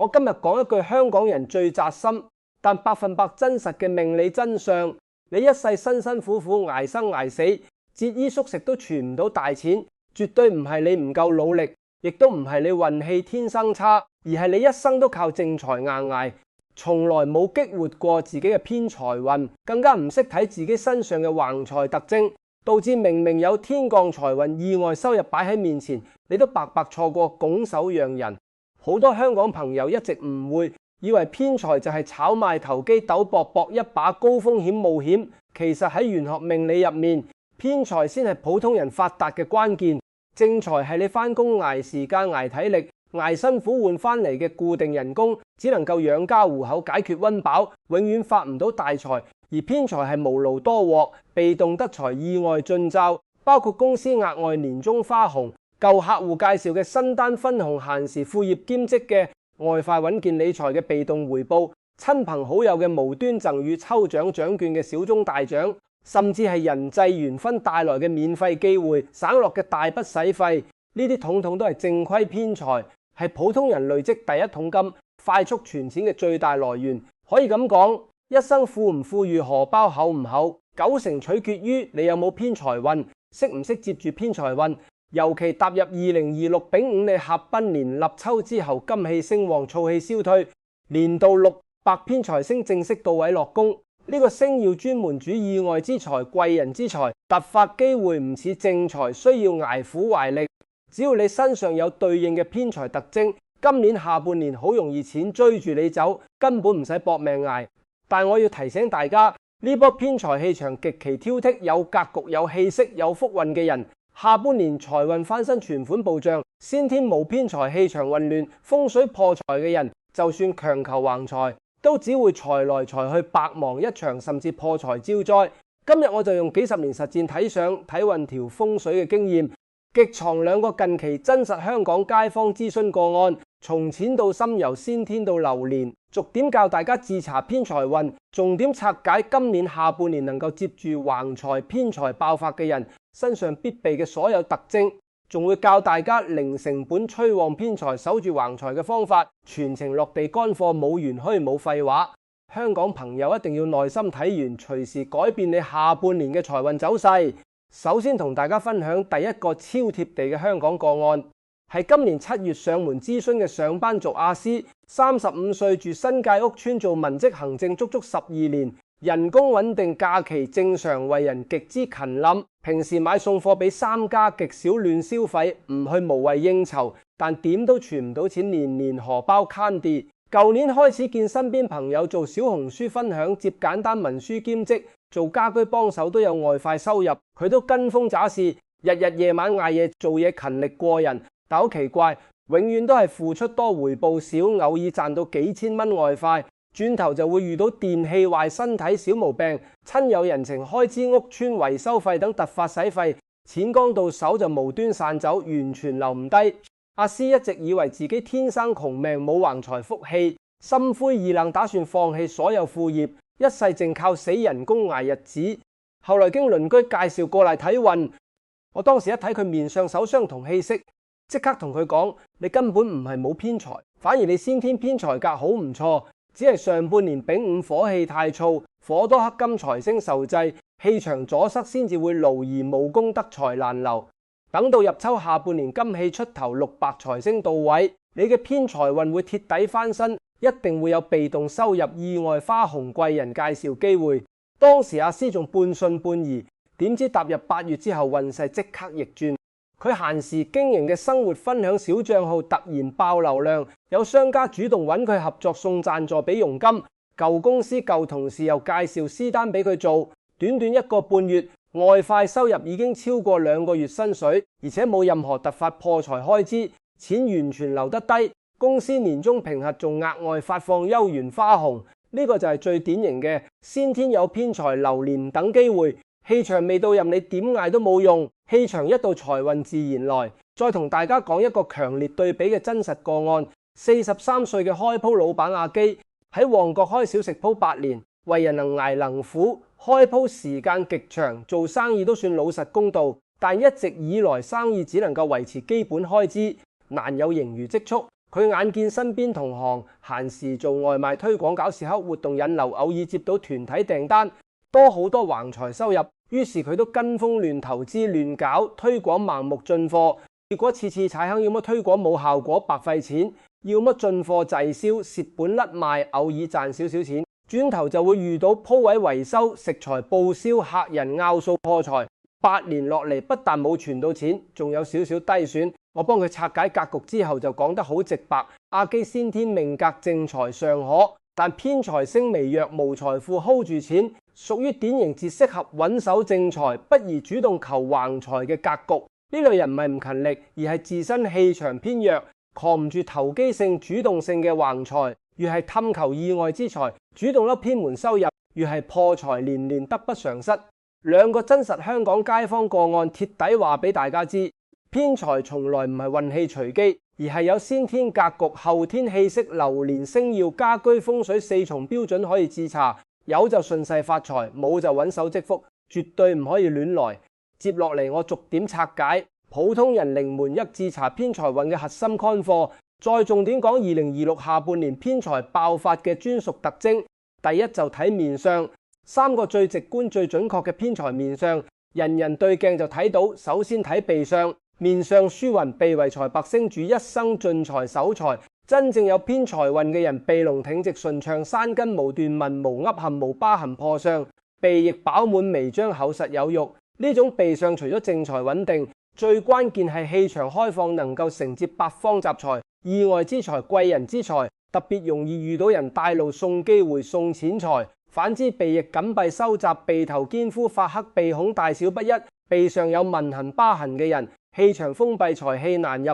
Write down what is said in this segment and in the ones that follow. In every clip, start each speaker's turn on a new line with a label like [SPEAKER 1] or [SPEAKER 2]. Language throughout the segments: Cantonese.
[SPEAKER 1] 我今日講一句香港人最扎心，但100%真實嘅命理真相：你一世辛辛苦苦捱生捱死，節衣縮食都存唔到大錢，絕對唔係你唔夠努力，亦都唔係你運氣天生差，而係你一生都靠正財硬捱，從來冇激活過自己嘅偏財運，更加唔識睇自己身上嘅橫財特徵，導致明明有天降財運、意外收入擺喺面前，你都白白錯過拱手讓人。好多香港朋友一直誤會，以為偏財就係炒賣投機賭博搏一把高風險冒險，其實喺玄學命理入面，偏財先係普通人發達嘅關鍵。正財係你返工捱時間、捱體力、捱辛苦換翻嚟嘅固定人工，只能夠養家糊口、解決溫飽，永遠發唔到大財。而偏財係無勞多獲、被動得財、意外進帳，包括公司額外年終花紅、舊客戶介紹嘅新單分紅、閒時副業兼職嘅外快穩健理財嘅被動回報、親朋好友嘅無端贈與、抽獎獎券嘅小中大獎，甚至係人際緣分帶來嘅免費機會、省落嘅大筆使費，呢啲統統都係正規偏財，係普通人累積第一桶金、快速存錢嘅最大來源。可以咁講，一生富唔富裕、荷包厚唔厚，90%取決於你有冇偏財運，識唔識接住偏財運。尤其踏入2026丙午你合奔年立秋之後，金氣升旺，燥氣消退，年度6白偏財星正式到位落宮。呢個星要專門主意外之財、貴人之財，突發機會唔似正財需要捱苦懷力。只要你身上有對應嘅偏財特徵，今年下半年好容易錢追住你走，根本唔使搏命捱。但我要提醒大家，呢波偏財氣場極其挑剔，有格局、有氣息、有福運嘅人，下半年財運翻身、存款暴漲，先天無偏財氣場混亂、風水破財嘅人，就算強求橫財，都只會財來財去，白忙一場，甚至破財招災。今日我就用幾十年實戰睇相睇運條風水嘅經驗，極藏2個近期真實香港街坊諮詢個案，從淺到深，由先天到流年，逐點教大家自查偏財運，重點拆解今年下半年能夠接住橫財偏財爆發嘅人身上必備嘅所有特徵，仲會教大家零成本催旺偏財、守住橫財嘅方法，全程落地乾貨，冇玄虛冇廢話。香港朋友一定要耐心睇完，隨時改變你下半年嘅財運走勢。首先同大家分享第一個超貼地嘅香港個案，係今年7月上門諮詢嘅上班族阿師，35歲，住新界屋村，做文職行政足足12年，人工穩定，假期正常，為人極之勤諗，平時買送貨俾3家，極少亂消費，唔去無謂應酬，但點都存唔到錢，年年荷包慳啲。舊年開始見身邊朋友做小紅書分享，接簡單文書兼職，做家居幫手都有外快收入，佢都跟風渣事，日日夜晚捱夜做嘢，勤力過人。但好奇怪，永遠都係付出多回報少，偶爾賺到幾千蚊外快，轉頭就會遇到電器壞、身體小毛病、親友人情開支、屋邨維修費等突發使費，錢剛到手就無端散走，完全留唔低。阿師一直以為自己天生窮命，冇橫財福氣，心灰意冷，打算放棄所有副業，一世淨靠死人工捱日子。後來經鄰居介紹過嚟睇運，我當時一睇佢面上手相同氣息，即刻同佢講：你根本唔係冇偏財，反而你先天偏財格好唔錯，只係上半年丙午火氣太燥，火多克金財星受制，氣場阻塞，先至會勞而無功，得財難留。等到入秋下半年金氣出頭，6白財星到位，你嘅偏財運會鐵底翻身，一定會有被動收入、意外花紅、貴人介紹機會。當時阿師仲半信半疑，點知踏入8月之後，運勢即刻逆轉。佢閒時經營嘅生活分享小賬號突然爆流量，有商家主動揾佢合作送贊助俾佣金，舊公司舊同事又介紹私單俾佢做，短短1個半月，外快收入已經超過2個月薪水，而且冇任何突發破財開支，錢完全留得低。公司年終評核仲額外發放休園花紅，呢個就係最典型嘅先天有偏財，流年等機會。氣場未到，任你點嗌都冇用，氣場一到，財運自然來。再同大家講一個強烈對比嘅真實個案，43歲嘅開鋪老闆阿基喺旺角開小食鋪8年，為人能捱能苦，開鋪時間極長，做生意都算老實公道，但一直以來生意只能夠維持基本開支，難有盈餘積蓄。佢眼見身邊同行閒時做外賣推廣搞時刻活動引流，偶爾接到團體訂單，多好多橫財收入，於是佢都跟風亂投資亂搞推廣，盲目進貨，結果次次踩坑，要麼推廣冇效果白費錢，要麼進貨滯銷蝕本甩賣，偶爾賺少少錢，轉頭就會遇到鋪位維修食材報銷客人拗數破財，8年落嚟不但冇存到錢，仲有少少低損。我幫佢拆解格局之後就講得好直白，阿基先天命格正財尚可，但偏財星微弱無財富 hold 住錢，屬於典型只適合穩守正財，不宜主動求橫財嘅格局。呢類人唔係唔勤力，而係自身氣場偏弱，扛唔住投機性主動性嘅橫財，越係探求意外之財，主動甩偏門收入，越係破財連連得不償失。兩個真實香港街坊個案貼底話俾大家知，偏財從來唔係運氣隨機，而係有先天格局、後天氣息、流年星曜、家居風水4重標準可以自查，有就順勢發財，冇就穩守積福，絕對唔可以亂來。接落嚟我逐點拆解普通人靈門一自查偏財運嘅核心乾貨，再重點講2026下半年偏財爆發嘅專屬特徵。第一就睇面相，3個最直觀最準確嘅偏財面相，人人對鏡就睇到。首先睇鼻相，面相舒雲，鼻為財白星主，一生進財守財。真正有偏財運嘅人，鼻龍挺直順暢，山根無斷紋無凹陷無疤痕破相，鼻亦飽滿眉張厚實有肉。呢種鼻相除咗正財穩定，最關鍵係氣場開放，能夠承接八方雜財、意外之財、貴人之財，特別容易遇到人帶路送機會送錢財。反之鼻翼緊閉收窄，鼻頭肩夫發黑，鼻孔大小不一，鼻上有紋痕疤痕嘅人，氣場封閉，財氣難入，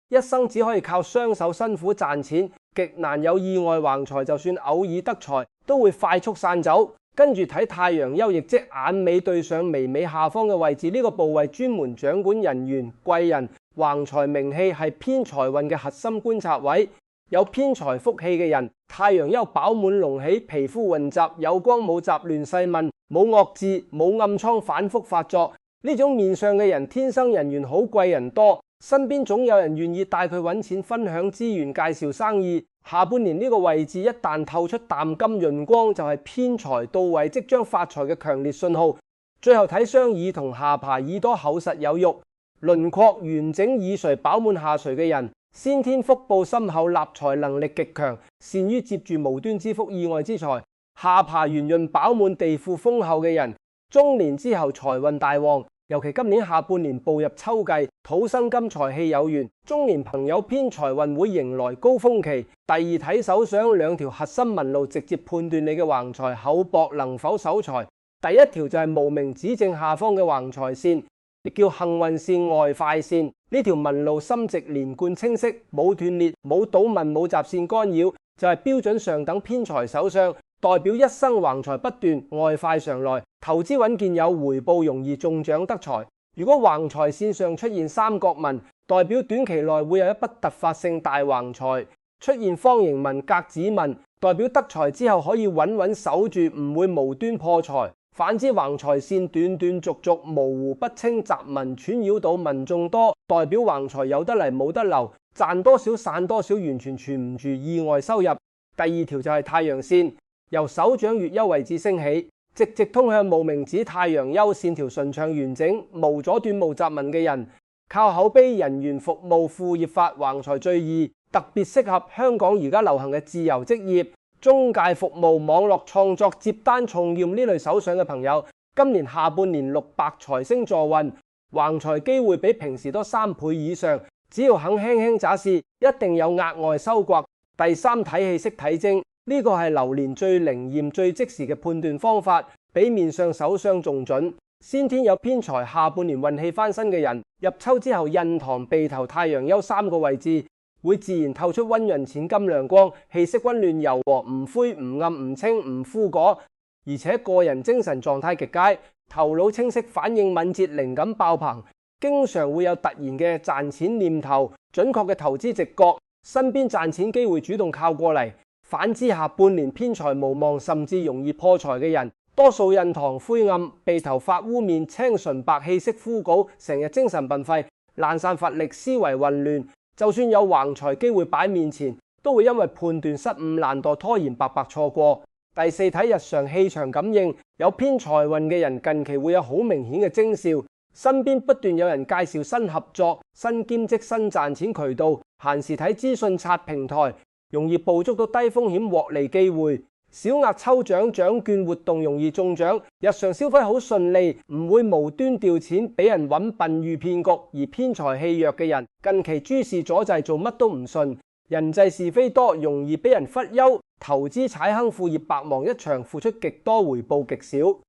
[SPEAKER 1] 一生只可以靠雙手辛苦賺錢，極難有意外橫財，就算偶爾得財都會快速散走。跟住睇太陽優，亦即眼尾對上眉尾下方嘅位置，呢個部位專門掌管人緣、貴人、橫財名氣，係偏財運嘅核心觀察位。有偏財福氣嘅人，太陽優飽滿隆起，皮膚混雜，有光冇雜亂細紋，冇惡痣，冇暗瘡反覆發作。呢種面相嘅人天生人緣好，貴人多，身邊總有人願意帶佢揾錢，分享資源，介紹生意。下半年呢個位置一旦透出淡金潤光，就係偏財到位，即將發財嘅強烈信號。最後睇雙耳同下巴，耳朵厚實有肉，輪廓完整，耳垂飽滿下垂嘅人，先天腹部深厚，立財能力極強，善於接住無端之福、意外之財。下巴圓潤飽滿，地庫豐厚嘅人，中年之後財運大旺。尤其今年下半年步入秋季，土生金，財氣有緣，中年朋友偏財運會迎來高峰期。第二睇手相，兩條核心紋路直接判斷你嘅橫財厚薄能否守財。第一條就係無名指正下方嘅橫財線，亦叫幸運線、外快線。呢條紋路深直連貫清晰，冇斷裂、冇倒紋、冇雜線干擾，就係標準上等偏財手相，代表一生橫財不斷，外快常來，投資穩健有回報，容易中獎得財。如果橫財線上出現三角紋，代表短期內會有一筆突發性大橫財；出現方形紋、格子紋，代表得財之後可以穩穩守住，唔會無端破財。反之，橫財線斷斷續續、模糊不清、雜紋串擾到民眾多，代表橫財有得嚟冇得留，賺多少散多少，完全存唔住意外收入。第二條就係太陽線，由手掌月丘位置升起，直直通向無名指太陽丘，線條順暢完整，無阻斷無雜紋嘅人，靠口碑、人緣服務、副業發橫財最易，特別適合香港而家流行嘅自由職業、中介服務、網絡創作、接單從業呢類手相嘅朋友，今年下半年6白財星助運，橫財機會比平時多3倍以上，只要肯輕輕詐試，一定有額外收穫。第三睇氣識睇精，呢個係流年最靈驗最即時嘅判斷方法，比面相手相仲準。先天有偏財，下半年運氣翻身嘅人，入秋之後印堂、鼻頭、太陽丘3個位置，會自然透出溫潤淺金亮光，氣息溫暖柔和，唔灰唔暗唔青唔枯果，而且個人精神狀態極佳，頭腦清晰，反應敏捷，靈感爆棚，經常會有突然嘅賺錢念頭，準確嘅投資直覺，身邊賺錢機會主動靠過嚟。反之，下半年偏財無望，甚至容易破財嘅人，多數印堂灰暗，鼻頭發烏面，青純白，氣息枯槁，成日精神笨廢，懶散乏力，思維混亂，就算有橫財機會擺面前，都會因為判斷失誤、懶惰、拖延白白錯過。第四，睇日常氣場感應，有偏財運嘅人近期會有好明顯嘅徵兆，身邊不斷有人介紹新合作、新兼職、新賺錢渠道，閒時睇資訊刷平台，容易捕捉到低風險獲利機會。小額抽獎、獎券活動容易中獎，日常消費好順利，唔會無端掉錢俾人揾笨遇騙局。而偏財氣弱嘅人近期諸事阻滯，做乜都唔順，人際是非多，容易俾人忽悠，投資踩坑副業白忙一場，付出極多回報極少。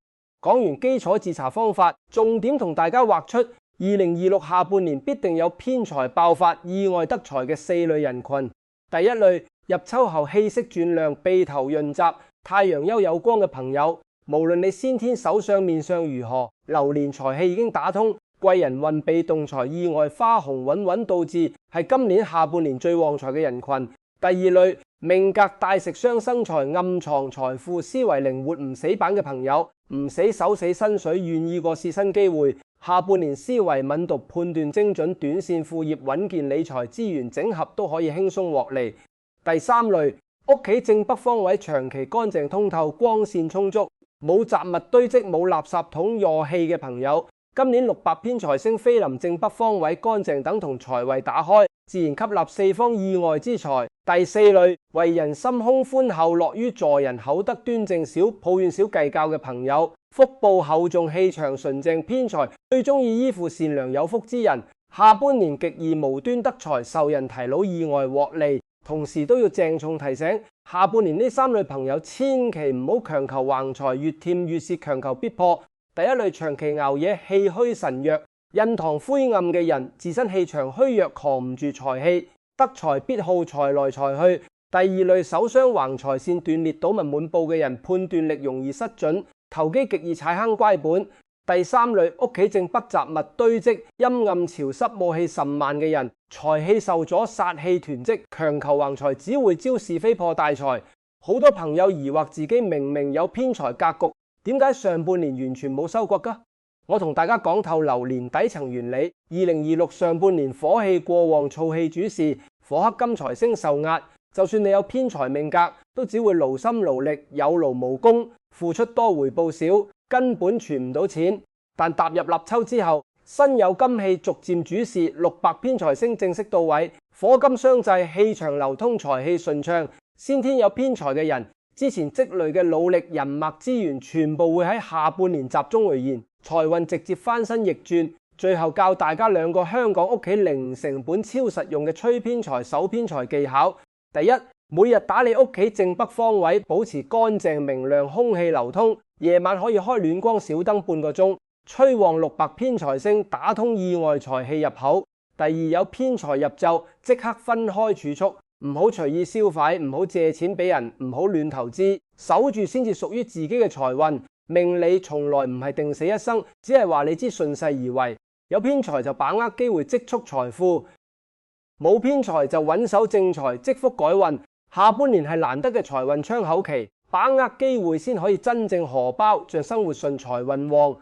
[SPEAKER 1] 講完基礎自查方法，重點同大家畫出2026下半年必定有偏財爆發、意外得財嘅4類人群。第一類，入秋後氣息轉亮、鼻頭潤澤、太陽優有光嘅朋友，無論你先天手相面相如何，流年財氣已經打通，貴人運被動財、意外花紅穩穩到至，係今年下半年最旺財嘅人群。第二類，命格大食傷生財、暗藏財富、思維靈活唔死板嘅朋友，唔死手死薪水，願意過試新機會。下半年思維敏捷、判斷精準，短線副業穩健理財資源整合都可以輕鬆獲利。第三類，屋企正北方位長期乾淨通透、光線充足，冇雜物堆積、冇垃圾桶弱氣嘅朋友，今年6白偏財星飛臨正北方位，乾淨等同財位打開，自然吸納四方意外之財。第四類，為人心胸寬厚、樂於助人、口德端正、少抱怨、少計較嘅朋友，福報厚重、氣場純正，偏財最中意依附善良有福之人，下半年極易無端得財，受人提攏，意外獲利。同時都要鄭重提醒，下半年呢3類朋友千祈唔好強求橫財，越貼越蝕，強求必破。第一類，長期熬夜、氣虛神弱、印堂灰暗嘅人，自身氣場虛弱，扛唔住財氣，得財必耗，財來財去。第二類，手相橫財線斷裂、賭文滿布嘅人，判斷力容易失準，投機極易踩坑乖本。第三類，屋企正北雜物堆積、陰暗潮濕、霧氣甚漫嘅人，財氣受阻、煞氣囤積，強求橫財只會招是非破大財。好多朋友疑惑自己明明有偏財格局，點解上半年完全冇收穫㗎？我同大家講透流年底層原理。2026上半年火氣過旺，燥氣主事，火克金財星受壓，就算你有偏財命格，都只會勞心勞力，有勞無功，付出多回報少，根本存唔到錢。但踏入立秋之後，身有金氣逐漸主事，6白偏財星正式到位，火金相濟，氣場流通，財氣順暢。先天有偏財嘅人，之前積累嘅努力、人脈資源，全部會喺下半年集中回現，財運直接翻身逆轉。最後教大家2個香港屋企零成本超實用嘅催偏財、守偏財技巧。第一，每日打理屋企正北方位，保持乾淨明亮，空氣流通。夜晚可以開暖光小燈半個鐘，催旺6白偏財星，打通意外財氣入口。第二，有偏財入奏，即刻分開儲蓄，唔好隨意消費，唔好借錢俾人，唔好亂投資，守住先至屬於自己嘅財運。命理從來唔係定死一生，只係話你知順勢而為。有偏財就把握機會積蓄財富，冇偏財就穩守正財，積福改運。下半年係難得嘅財運窗口期，把握機會先可以真正荷包，像生活順財運旺。